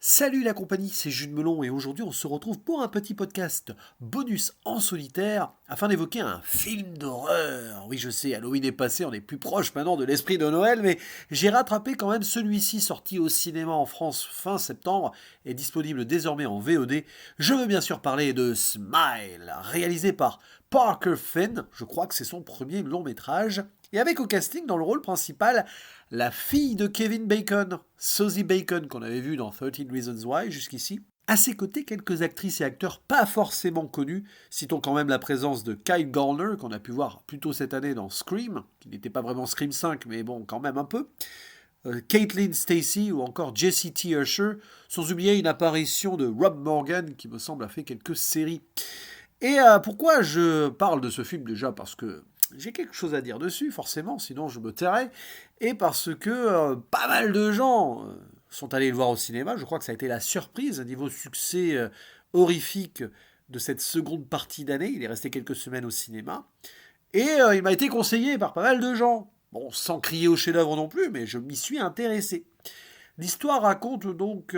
Salut la compagnie, c'est Jules Melon et aujourd'hui on se retrouve pour un petit podcast bonus en solitaire afin d'évoquer un film d'horreur. Oui je sais, Halloween est passé, on est plus proche maintenant de l'esprit de Noël, mais j'ai rattrapé quand même celui-ci sorti au cinéma en France fin septembre et disponible désormais en VOD. Je veux bien sûr parler de Smile, réalisé par Parker Finn, je crois que c'est son premier long métrage, et avec au casting dans le rôle principal la fille de Kevin Bacon, Sosie Bacon, qu'on avait vu dans 13 Reasons Why jusqu'ici. À ses côtés, quelques actrices et acteurs pas forcément connus. Citons quand même la présence de Kyle Gallner, qu'on a pu voir plus tôt cette année dans Scream, qui n'était pas vraiment Scream 5, mais bon, quand même un peu. Caitlin Stacy ou encore Jessie T. Usher, sans oublier une apparition de Rob Morgan, qui me semble a fait quelques séries. Et pourquoi je parle de ce film déjà? Parce que j'ai quelque chose à dire dessus, forcément, sinon je me tairais. Et parce que pas mal de gens sont allés le voir au cinéma. Je crois que ça a été la surprise, un niveau succès horrifique de cette seconde partie d'année. Il est resté quelques semaines au cinéma. Et il m'a été conseillé par pas mal de gens. Bon, sans crier au chef-d'œuvre non plus, mais je m'y suis intéressé. L'histoire raconte donc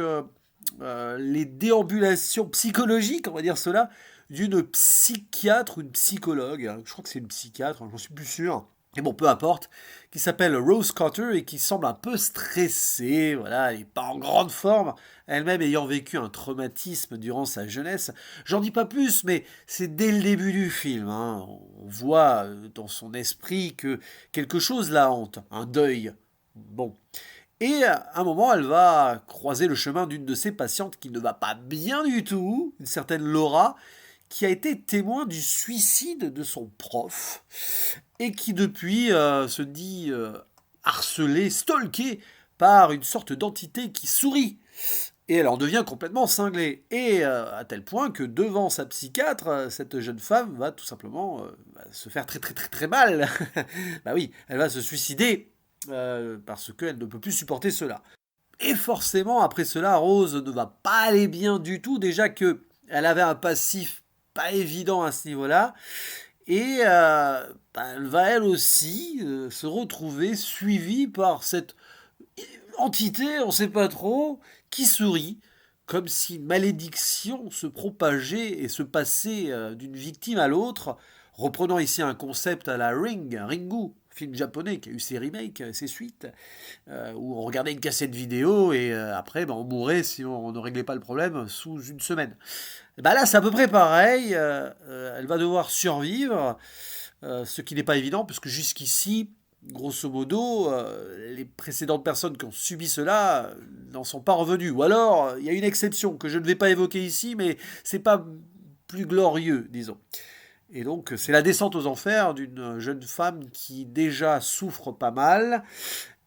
les déambulations psychologiques, on va dire cela, d'une psychiatre ou une psychologue, hein, je crois que c'est une psychiatre, hein, j'en suis plus sûr, mais bon, peu importe, qui s'appelle Rose Cotter et qui semble un peu stressée, voilà, elle n'est pas en grande forme, elle-même ayant vécu un traumatisme durant sa jeunesse. J'en dis pas plus, mais c'est dès le début du film, hein, on voit dans son esprit que quelque chose la hante, un deuil. Bon. Et à un moment, elle va croiser le chemin d'une de ses patientes qui ne va pas bien du tout, une certaine Laura, qui a été témoin du suicide de son prof et qui depuis se dit harcelée, stalkée par une sorte d'entité qui sourit. Et elle en devient complètement cinglée. Et à tel point que devant sa psychiatre, cette jeune femme va tout simplement se faire très très très très mal. Bah oui, elle va se suicider parce qu'elle ne peut plus supporter cela. Et forcément, après cela, Rose ne va pas aller bien du tout. Déjà que elle avait un passif pas évident à ce niveau-là. Et bah, elle va elle aussi se retrouver suivie par cette entité, on ne sait pas trop, qui sourit, comme si une malédiction se propageait et se passait d'une victime à l'autre, reprenant ici un concept à la Ringu, film japonais qui a eu ses remakes, ses suites, où on regardait une cassette vidéo et après on mourait si on ne réglait pas le problème sous une semaine. Et bah là c'est à peu près pareil, elle va devoir survivre, ce qui n'est pas évident parce que jusqu'ici, grosso modo, les précédentes personnes qui ont subi cela n'en sont pas revenues. Ou alors, il y a une exception que je ne vais pas évoquer ici, mais c'est pas plus glorieux, disons. Et donc, c'est la descente aux enfers d'une jeune femme qui déjà souffre pas mal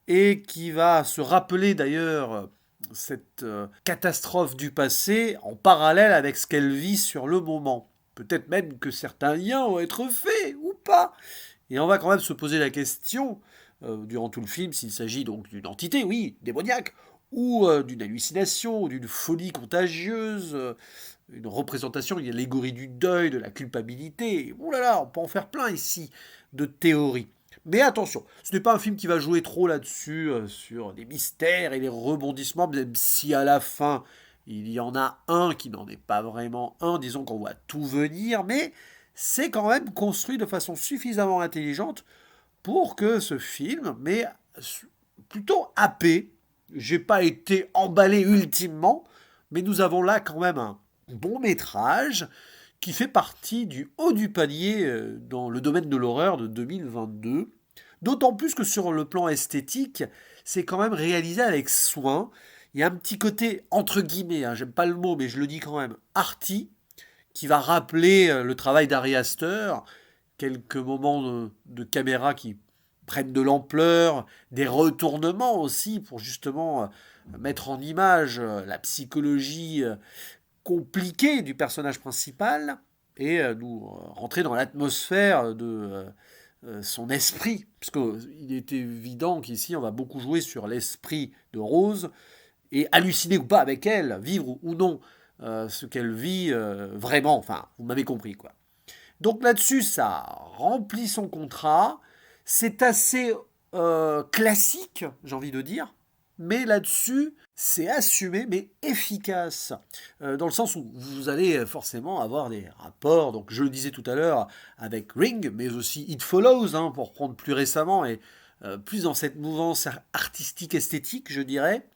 et qui va se rappeler d'ailleurs cette catastrophe du passé en parallèle avec ce qu'elle vit sur le moment. Peut-être même que certains liens vont être faits ou pas. Et on va quand même se poser la question, durant tout le film, s'il s'agit donc d'une entité, oui, démoniaque, ou d'une hallucination, ou d'une folie contagieuse, une représentation, il y a l'allégorie du deuil, de la culpabilité. Ouh là là, on peut en faire plein ici de théories. Mais attention, ce n'est pas un film qui va jouer trop là-dessus, sur les mystères et les rebondissements, même si à la fin, il y en a un qui n'en est pas vraiment un, disons qu'on voit tout venir, mais c'est quand même construit de façon suffisamment intelligente pour que ce film m'ait plutôt happé. J'ai pas été emballé ultimement, mais nous avons là quand même un bon métrage qui fait partie du haut du panier dans le domaine de l'horreur de 2022. D'autant plus que sur le plan esthétique, c'est quand même réalisé avec soin. Il y a un petit côté, entre guillemets, hein, j'aime pas le mot, mais je le dis quand même, arty, qui va rappeler le travail d'Ari Aster, quelques moments de caméra qui prennent de l'ampleur, des retournements aussi pour justement mettre en image la psychologie compliquée du personnage principal et nous rentrer dans l'atmosphère de son esprit, parce qu'il est évident qu'ici on va beaucoup jouer sur l'esprit de Rose et halluciner ou pas avec elle, vivre ou non ce qu'elle vit vraiment, enfin vous m'avez compris quoi. Donc là-dessus, ça remplit son contrat. C'est assez classique, j'ai envie de dire. Mais là-dessus, C'est assumé mais efficace, dans le sens où vous allez forcément avoir des rapports, donc je le disais tout à l'heure, avec Ring, mais aussi It Follows, hein, pour prendre plus récemment et plus dans cette mouvance artistique esthétique, je dirais.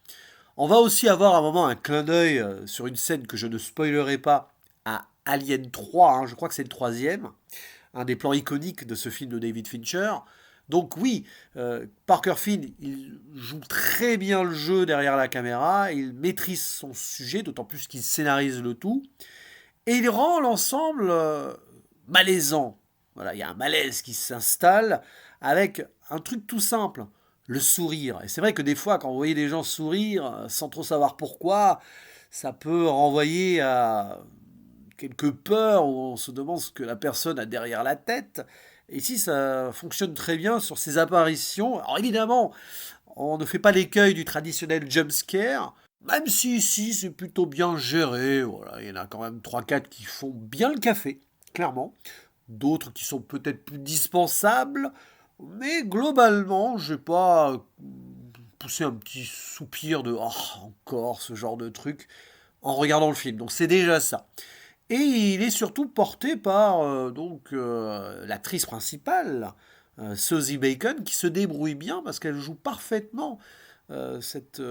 On va aussi avoir à un moment un clin d'œil sur une scène que je ne spoilerai pas à Alien 3, hein, je crois que c'est le troisième, un des plans iconiques de ce film de David Fincher. Donc oui, Parker Finn, il joue très bien le jeu derrière la caméra, il maîtrise son sujet, d'autant plus qu'il scénarise le tout, et il rend l'ensemble malaisant. Voilà, il y a un malaise qui s'installe avec un truc tout simple, le sourire. Et c'est vrai que des fois, quand vous voyez des gens sourire sans trop savoir pourquoi, ça peut renvoyer à quelques peurs où on se demande ce que la personne a derrière la tête. Et ici, ça fonctionne très bien sur ces apparitions. Alors évidemment, on ne fait pas l'écueil du traditionnel jump scare, même si ici c'est plutôt bien géré. Voilà, il y en a quand même trois quatre qui font bien le café, clairement. D'autres qui sont peut-être plus dispensables, mais globalement, je n'ai pas poussé un petit soupir de oh, encore ce genre de truc en regardant le film. Donc c'est déjà ça. Et il est surtout porté par l'actrice principale, Suzy Bacon, qui se débrouille bien parce qu'elle joue parfaitement cette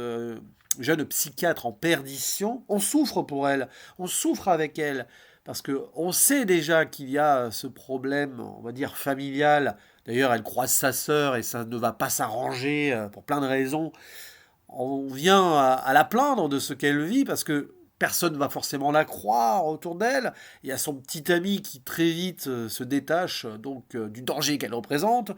jeune psychiatre en perdition. On souffre pour elle, on souffre avec elle, parce que on sait déjà qu'il y a ce problème, on va dire, familial. D'ailleurs, elle croise sa sœur et ça ne va pas s'arranger pour plein de raisons. On vient à la plaindre de ce qu'elle vit parce que personne ne va forcément la croire autour d'elle. Il y a son petit ami qui très vite se détache du danger qu'elle représente.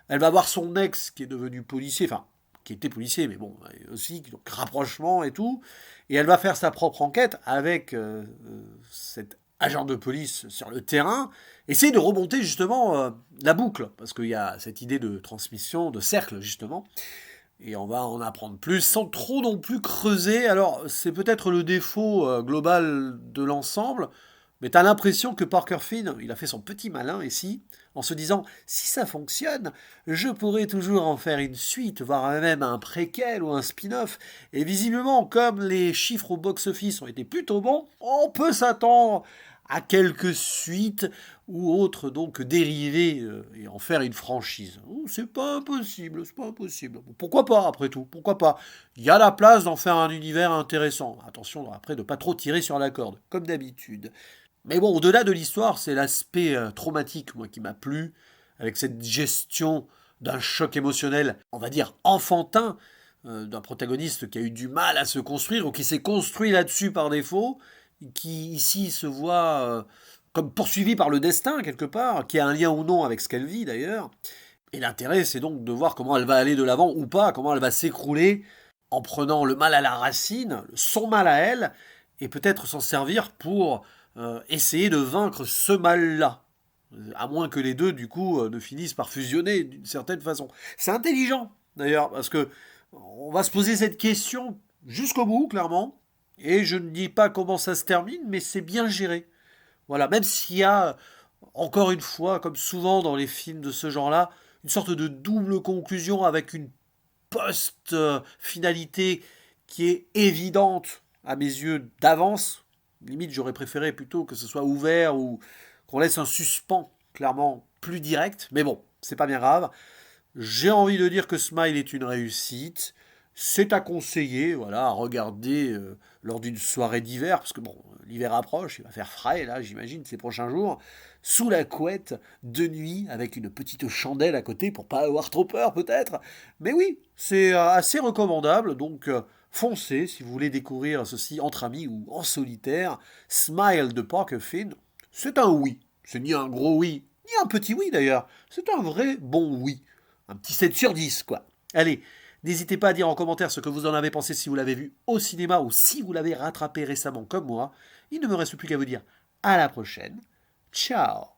Elle va voir son ex qui est devenu policier, enfin qui était policier, mais bon, aussi, donc rapprochement et tout. Et elle va faire sa propre enquête avec cet agent de police sur le terrain, essayer de remonter justement la boucle, parce qu'il y a cette idée de transmission, de cercle justement. Et on va en apprendre plus sans trop non plus creuser. Alors, c'est peut-être le défaut global de l'ensemble, mais tu as l'impression que Parker Finn, il a fait son petit malin ici, en se disant si ça fonctionne, je pourrais toujours en faire une suite, voire même un préquel ou un spin-off. Et visiblement, comme les chiffres au box-office ont été plutôt bons, on peut s'attendre à quelques suites ou autres donc dérivés et en faire une franchise. Oh, c'est pas impossible, c'est pas impossible. Bon, pourquoi pas après tout, pourquoi pas. Il y a la place d'en faire un univers intéressant. Attention après de pas trop tirer sur la corde, comme d'habitude. Mais bon, au-delà de l'histoire, c'est l'aspect traumatique, moi, qui m'a plu, avec cette gestion d'un choc émotionnel, on va dire enfantin, d'un protagoniste qui a eu du mal à se construire ou qui s'est construit là-dessus par défaut, qui ici se voit comme poursuivi par le destin quelque part, qui a un lien ou non avec ce qu'elle vit d'ailleurs. Et l'intérêt, c'est donc de voir comment elle va aller de l'avant ou pas, comment elle va s'écrouler en prenant le mal à la racine, son mal à elle, et peut-être s'en servir pour essayer de vaincre ce mal-là. À moins que les deux, du coup, ne finissent par fusionner d'une certaine façon. C'est intelligent, d'ailleurs, parce que on va se poser cette question jusqu'au bout, clairement. Et je ne dis pas comment ça se termine, mais c'est bien géré. Voilà, même s'il y a, encore une fois, comme souvent dans les films de ce genre-là, une sorte de double conclusion avec une post-finalité qui est évidente à mes yeux d'avance. Limite, j'aurais préféré plutôt que ce soit ouvert ou qu'on laisse un suspens clairement plus direct. Mais bon, c'est pas bien grave. J'ai envie de dire que Smile est une réussite. C'est à conseiller, voilà, à regarder lors d'une soirée d'hiver, parce que bon, l'hiver approche, il va faire frais là, j'imagine, ces prochains jours, sous la couette, de nuit, avec une petite chandelle à côté pour pas avoir trop peur peut-être. Mais oui, c'est assez recommandable, donc foncez si vous voulez découvrir ceci entre amis ou en solitaire. Smile de Parker Finn, c'est un oui. C'est ni un gros oui, ni un petit oui d'ailleurs. C'est un vrai bon oui. Un petit 7 sur 10, quoi. Allez, n'hésitez pas à dire en commentaire ce que vous en avez pensé si vous l'avez vu au cinéma ou si vous l'avez rattrapé récemment comme moi. Il ne me reste plus qu'à vous dire à la prochaine. Ciao.